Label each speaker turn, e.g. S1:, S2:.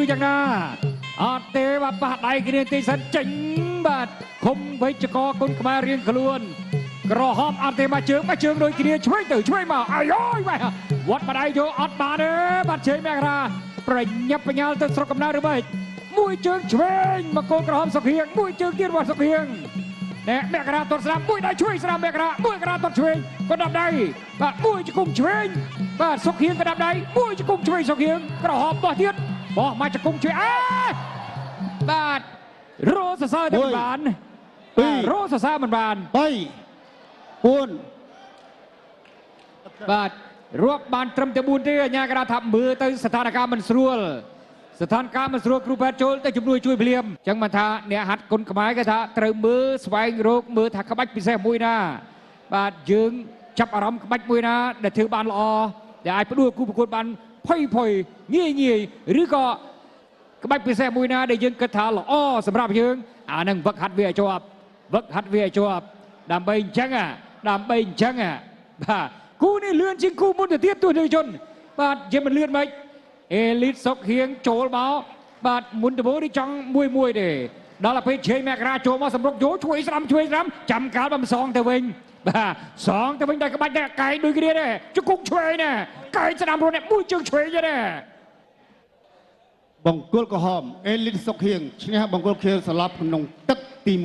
S1: ឬយ៉ាងណាអត់ទេបាទប៉ះដៃគ្នាទីសិនចេញបាទឃុំវេជ្ជកគុណខ្មែររៀងខ្លួនក្រហមអត់ទេមកជើងដូចគ្នាឆ្វេងទៅឆ្វេងមកអាយអើយបាទវត្តបដៃយកអត់បានទេបាទជ័យមករាប្រញាប់បញ្ញាល់ទៅស្រុកកំណើតឬមិនមួយជើងឆ្វេងមកកូនក្រហមសុខហៀងមួយជើងទៀតរបស់សុខហៀងអ្នកមករាទាត់ស្រាមមួយដៃឆ្វេងស្រាមមករាមួយក្រាទាត់ឆ្វេងក៏ដាប់ដៃបាទមួយជង្គង់ឆ្វេងបាទសុខហៀងក៏ដាប់ដៃមួយជង្គង់ឆ្វេងសុខហៀងក្រហមបោះទៀតបោះមកជង្គង់ឆ្វេងបាទរោសរសើរតែមិនបានរោសរសើរមិនបាន
S2: 3 4
S1: បាទរាប់បានត្រឹមតែ4ទេអាញាកណ្ដាលថាមើលទៅស្ថានភាពមិនស្រួលគ្រូពេទ្យចូលទៅជំនួយជួយភ្លាមអញ្ចឹងបានថាអ្នកហាត់គុណខ្មែរគេថាត្រូវមើលស្វែងរកមើលថាក្បាច់ពិសេសមួយណាបាទយើងចាប់អារម្មណ៍ក្បាច់មួយណាដែលធ្វើបានល្អដែលអាចផ្ដួលគូប្រកួតបានភ័យងាយឬក៏ក្បាច់ពិសេសមួយណាដែលយើងគិតថាល្អសម្រាប់យើងអានឹងវឹកហាត់វាឲ្យជាប់ដើម្បីអញ្ចឹងបាទគូនេះលឿនជាងគូមុនទៅទៀតទស្សនិកជនបាទយើងមិនលឿនមិនអេលីតសុកហៀងចូលមកបាទមុនដំបូងនេះចង់មួយទេដល់ពេលជ័យមករាចូលមកសម្រុកយោជួយស្ដាំចាំកាលបំសងទៅវិញបាទសងទៅវិញដល់ក្បាច់តែកែងដូចគ្នាដែរជង្គង់ឆ្វេងណាកែងស្ដាំរត់នេះមួយជើងឆ្វេងទេ
S2: បង្គោលក្រហមអេលីតសុកហៀងឈ្នះបង្គោលខៀវស្លាប់ក្នុងទឹកទី1